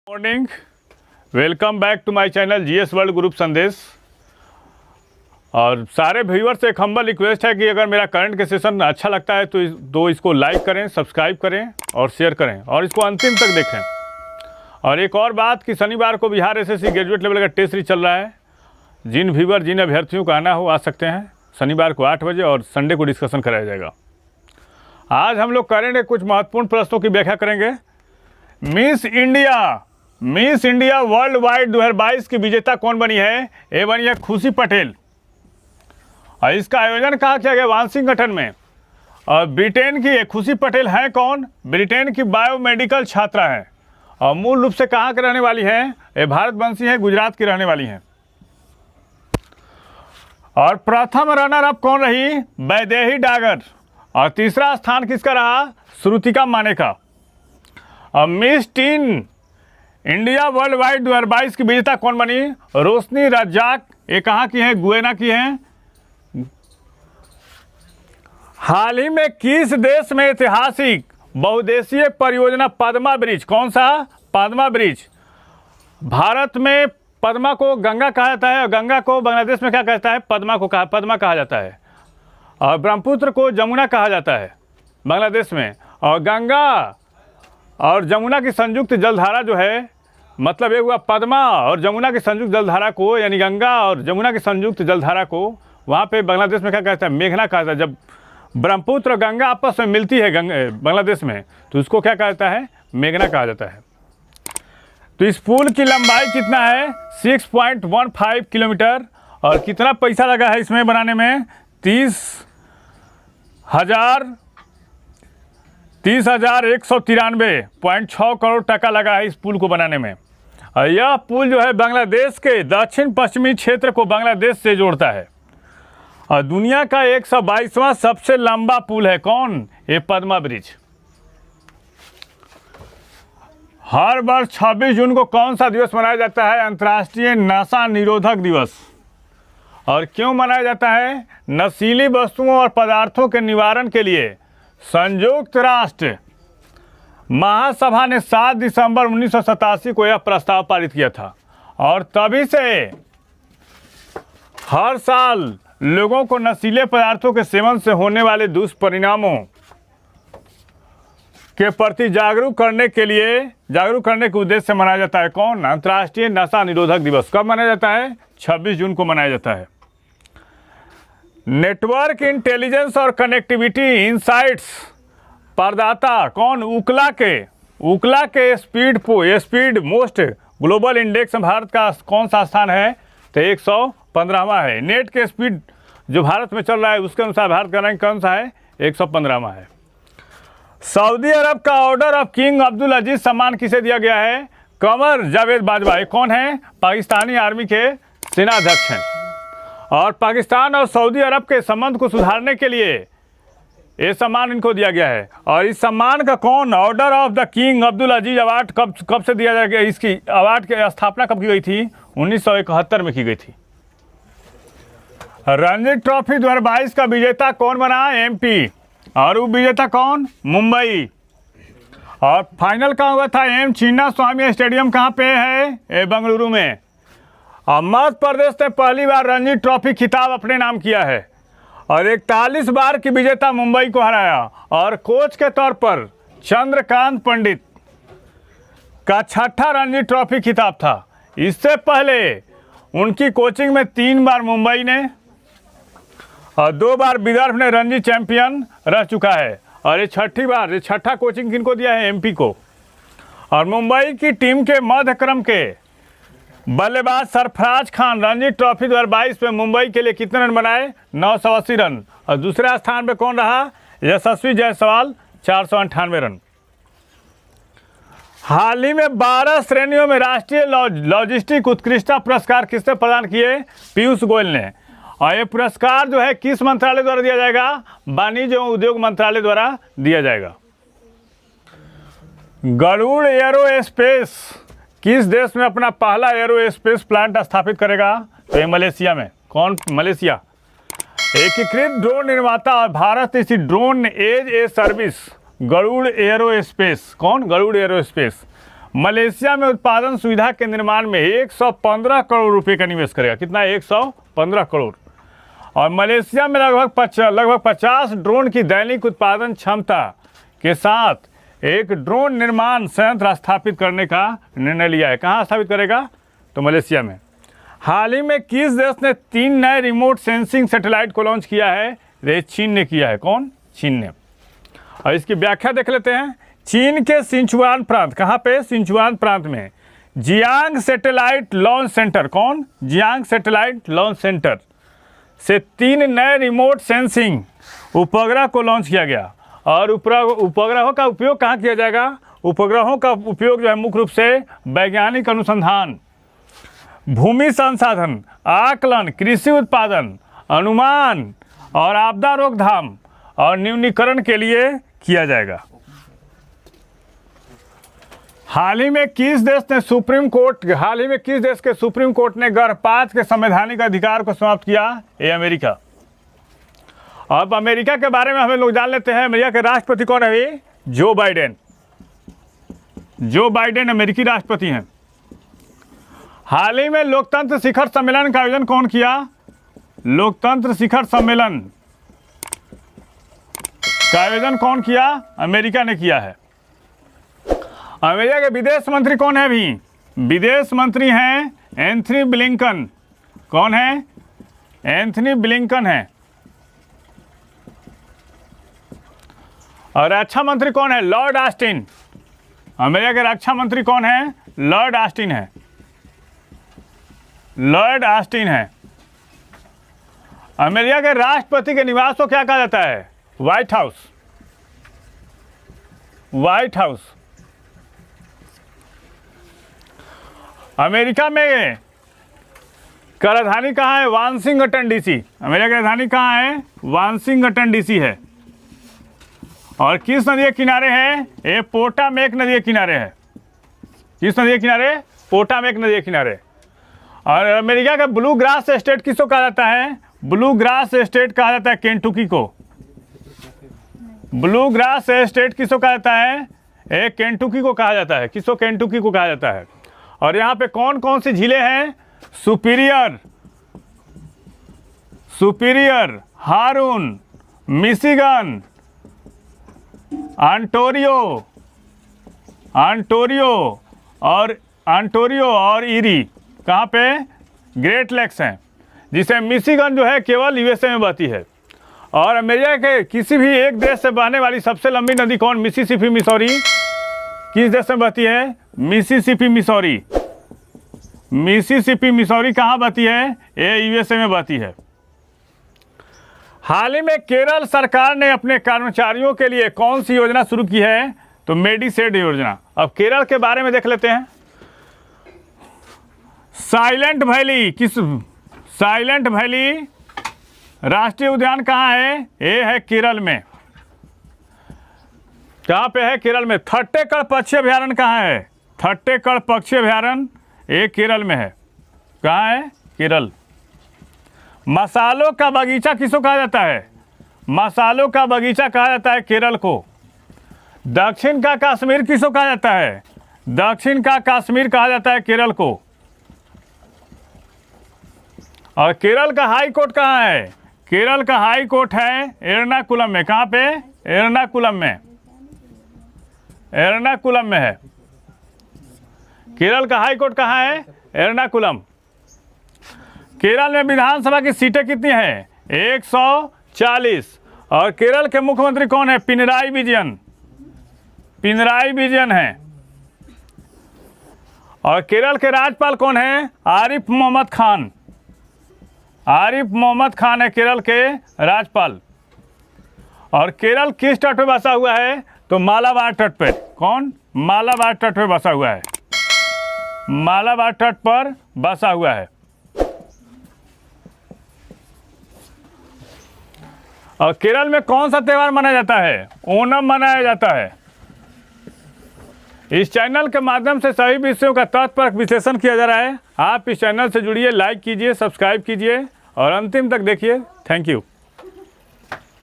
Morning, welcome back to my channel GS world group Sandesh. और सारे viewers से एक हम्बल रिक्वेस्ट है कि अगर मेरा करंट के सेशन अच्छा लगता है तो इसको लाइक करें, सब्सक्राइब करें और शेयर करें और इसको अंतिम तक देखें। और एक और बात कि शनिवार को बिहार एसएससी ग्रेजुएट लेवल का टेस्ट सीरीज चल रहा है। जिन अभ्यर्थियों को आना हो आ सकते हैं। शनिवार को 8 बजे और संडे को डिस्कशन कराया जाएगा। आज हम लोग करेंगे कुछ महत्वपूर्ण प्रश्नों की व्याख्या करेंगे। मिस इंडिया वर्ल्ड वाइड 2022 की विजेता कौन बनी है? ये बनी है खुशी पटेल। और इसका आयोजन कहाँ किया गया? वाशिंगटन में। और ब्रिटेन की खुशी पटेल हैं कौन? ब्रिटेन की बायोमेडिकल छात्रा हैं और मूल रूप से कहाँ के रहने वाली हैं? ये भारतवंशी हैं, गुजरात की रहने वाली हैं। और प्रथम रनर अप कौन रही? वैदेही डागर। और तीसरा स्थान किसका रहा? श्रुतिका मानेका। और miss tin India world wide 2022 की विजेता कौन बनी? रोशनी रज्जाक। ये कहाँ की हैं? गुएना की हैं। हाल ही में किस देश में ऐतिहासिक बहुदेशीय परियोजना पद्मा ब्रिज? कौन सा? पद्मा ब्रिज। भारत में पद्मा को गंगा कहा जाता है और गंगा को बांग्लादेश में क्या कहता है? पद्मा कहा जाता है। और ब्रह्मपुत्र को जमुना कहा जाता है बांग्लादेश में। और गंगा और जमुना की संयुक्त जलधारा जो है, मतलब ये हुआ पद्मा और जमुना की संयुक्त जलधारा को, यानी गंगा और जमुना की संयुक्त जलधारा को वहाँ पे बांग्लादेश में क्या कहता है? मेघना कहता है। जब ब्रह्मपुत्र और गंगा आपस में मिलती है बांग्लादेश में तो उसको क्या कहता है? मेघना कहा जाता है। तो इस पुल की लंबाई कितना है? 6.15 किलोमीटर। और कितना पैसा लगा है इसमें बनाने में? 30,193.6 करोड़ टका लगा है इस पुल को बनाने में। और यह पुल जो है बांग्लादेश के दक्षिण पश्चिमी क्षेत्र को बांग्लादेश से जोड़ता है। और दुनिया का 122वां सबसे लंबा पुल है कौन? ये पद्मा ब्रिज। हर वर्ष 26 जून को कौन सा दिवस मनाया जाता है? अंतर्राष्ट्रीय नशा निरोधक दिवस। और क्यों मनाया जाता है? नशीली वस्तुओं और पदार्थों के निवारण के लिए संयुक्त राष्ट्र महासभा ने 7 दिसंबर 1987 को यह प्रस्ताव पारित किया था। और तभी से हर साल लोगों को नशीले पदार्थों के सेवन से होने वाले दुष्परिणामों के प्रति जागरूक करने के उद्देश्य से मनाया जाता है कौन? अंतर्राष्ट्रीय नशा निरोधक दिवस। कब मनाया जाता है? 26 जून को मनाया जाता है। नेटवर्क इंटेलिजेंस और कनेक्टिविटी इनसाइट्स प्रदाता कौन? उकला के स्पीड मोस्ट ग्लोबल इंडेक्स में भारत का कौन सा स्थान है? तो 115वां है। नेट के स्पीड जो भारत में चल रहा है उसके अनुसार भारत का रैंक कौन सा है? 115वां है। सऊदी अरब का ऑर्डर ऑफ किंग अब्दुल अजीज सम्मान किसे दिया गया है? कमर जावेद बाजवा। कौन है? पाकिस्तानी आर्मी के सेनाध्यक्ष हैं। और पाकिस्तान और सऊदी अरब के संबंध को सुधारने के लिए ये सम्मान इनको दिया गया है। और इस सम्मान का कौन? Order of the king Abdul Aziz award कब से दिया जाएगा? इसकी अवार्ड की स्थापना कब की गई थी? 1971 में की गई थी। रणजी ट्रॉफी 2022 का विजेता कौन बना? एमपी। और वो विजेता कौन? मुंबई। और फाइनल कहाँ हुआ था? एम चिन्ना स्वामी स्टेडियम कहाँ पे है? बेंगलुरु में। और मध्य प्रदेश ने पहली बार रणजी ट्रॉफी खिताब अपने नाम किया है। और 41 बार की विजेता मुंबई को हराया। और कोच के तौर पर चंद्रकांत पंडित का 6ठा रणजी ट्रॉफी खिताब था। इससे पहले उनकी कोचिंग में 3 बार मुंबई ने और 2 बार विदर्भ ने रणजी चैंपियन रह चुका है। और ये 6ठा कोचिंग किनको दिया है? एमपी को। और मुंबई की टीम के मध्य क्रम के बल्लेबाज सरफराज खान रणजी ट्रॉफी 2022 में मुंबई के लिए कितने रन बनाए? 980 रन। और दूसरे स्थान पे कौन रहा? यशस्वी जायसवाल 498 रन। हाल ही में 12 श्रेणियों में राष्ट्रीय लॉजिस्टिक उत्कृष्टता पुरस्कार किसने प्रदान किए? पीयूष गोयल ने। और ये पुरस्कार जो है किस मंत्रालय द्वारा दिया जाएगा? वाणिज्य एवं उद्योग मंत्रालय द्वारा दिया जाएगा। गरुड़ एरोस्पेस किस देश में अपना पहला एरोस्पेस प्लांट स्थापित करेगा? तो ये मलेशिया में। कौन? मलेशिया। एकीकृत ड्रोन निर्माता और भारत स्थित drone as a service Garuda Aerospace. कौन? गरुड़ एरोस्पेस मलेशिया में उत्पादन सुविधा के निर्माण में 115 करोड़ रुपए का निवेश करेगा। कितना? 115 करोड़। और मलेशिया में लगभग 50 ड्रोन की दैनिक उत्पादन क्षमता के साथ एक ड्रोन निर्माण संयंत्र स्थापित करने का निर्णय लिया है। कहाँ स्थापित करेगा? तो मलेशिया में। हाल ही में किस देश ने 3 नए रिमोट सेंसिंग सैटेलाइट को लॉन्च किया है? ये चीन ने किया है। कौन? चीन ने। और इसकी व्याख्या देख लेते हैं। चीन के सिंचुआन प्रांत, कहाँ पे? सिंचुआन प्रांत में जियांग सैटेलाइट लॉन्च सेंटर, कौन? जियांग सैटेलाइट लॉन्च सेंटर से 3 नए रिमोट सेंसिंग उपग्रह को लॉन्च किया गया। और उपग्रहों का उपयोग कहाँ किया जाएगा? उपग्रहों का उपयोग जो है मुख्य रूप से वैज्ञानिक अनुसंधान, भूमि संसाधन, आकलन, कृषि उत्पादन, अनुमान और आपदा रोकथाम और न्यूनीकरण के लिए किया जाएगा। हाल ही में किस देश के सुप्रीम कोर्ट ने गर्भपात के संवैधानिक अधिकार को समाप्त किया? ये अमेरिका। अब अमेरिका के बारे में हमें लोग जान लेते हैं। अमेरिका के राष्ट्रपति कौन है? Joe Biden. जो बाइडेन अमेरिकी राष्ट्रपति हैं। हाल ही में लोकतंत्र शिखर सम्मेलन का आयोजन कौन किया? लोकतंत्र शिखर सम्मेलन का आयोजन कौन किया? अमेरिका ने किया है। अमेरिका के विदेश मंत्री कौन है? अभी विदेश मंत्री हैं एंथनी ब्लिंकन। कौन है? एंथनी ब्लिंकन है। और रक्षा मंत्री कौन है? Lord Austin. अमेरिका के रक्षा मंत्री कौन है? लॉर्ड ऑस्टिन है। लॉर्ड ऑस्टिन है। अमेरिका के राष्ट्रपति के निवास को क्या कहा जाता है? White house. White house. America में का राजधानी कहाँ है? Washington DC. अमेरिका की राजधानी कहाँ है? वाशिंगटन डीसी है। और किस नदी के किनारे है? ये पोटामेक नदी के किनारे है। किस नदी के किनारे? पोटामेक नदी के किनारे। और अमेरिका का ब्लू ग्रास स्टेट किसको कहा जाता है? ब्लू ग्रास स्टेट कहा जाता है केंटुकी को। ब्लू ग्रास स्टेट किसको कहा जाता है? एक केंटुकी को कहा जाता है। किसको? केंटुकी को कहा जाता है। और यहाँ पे कौन कौन सी झीलें हैं? सुपीरियर, हारून, मिशिगन, ऑन्टारियो और ईरी। कहाँ पे? ग्रेट लेक्स हैं, जिसे मिशिगन जो है केवल यूएसए में बहती है। और अमेरिका के किसी भी एक देश से बहने वाली सबसे लंबी नदी कौन? Mississippi Missouri. किस देश में बहती है? Mississippi Missouri. मिसिसिपी मिसौरी कहाँ बहती है? ये यूएसए में बहती है। हाल ही में केरल सरकार ने अपने कर्मचारियों के लिए कौन सी योजना शुरू की है? तो मेडिसेड योजना। अब केरल के बारे में देख लेते हैं। साइलेंट वैली राष्ट्रीय उद्यान कहाँ है? ये है केरल में। कहाँ पे है? केरल में। थट्टेकड़ पक्षी अभ्यारण्य कहाँ है? थट्टेकड़ पक्षी अभ्यारण्य ये केरल में है। कहाँ है? केरल। मसालों का बगीचा किसको कहा जाता है? मसालों का बगीचा कहा जाता है केरल को। दक्षिण का कश्मीर किसको कहा जाता है? दक्षिण का कश्मीर कहा जाता है केरल को। और केरल का हाई कोर्ट कहाँ है? केरल का हाई कोर्ट है एर्नाकुलम में। कहाँ पे? एर्नाकुलम में। एर्नाकुलम में है। केरल का हाई कोर्ट कहाँ है? एर्नाकुलम। केरल में विधानसभा की सीटें कितनी हैं? 140। और केरल के मुख्यमंत्री कौन है? पिनराई विजयन। पिनराई विजयन है। और केरल के राज्यपाल कौन है? आरिफ मोहम्मद खान। आरिफ मोहम्मद खान है केरल के राज्यपाल। और केरल किस तट पर बसा हुआ है? तो मालाबार तट पर। कौन? मालाबार तट पर बसा हुआ है। मालाबार तट पर बसा हुआ है। और केरल में कौन सा त्यौहार मनाया जाता है? ओणम मनाया जाता है। इस चैनल के माध्यम से सभी विषयों का तथ्यपरक विश्लेषण किया जा रहा है। आप इस चैनल से जुड़िए, लाइक कीजिए, सब्सक्राइब कीजिए और अंतिम तक देखिए। Thank you.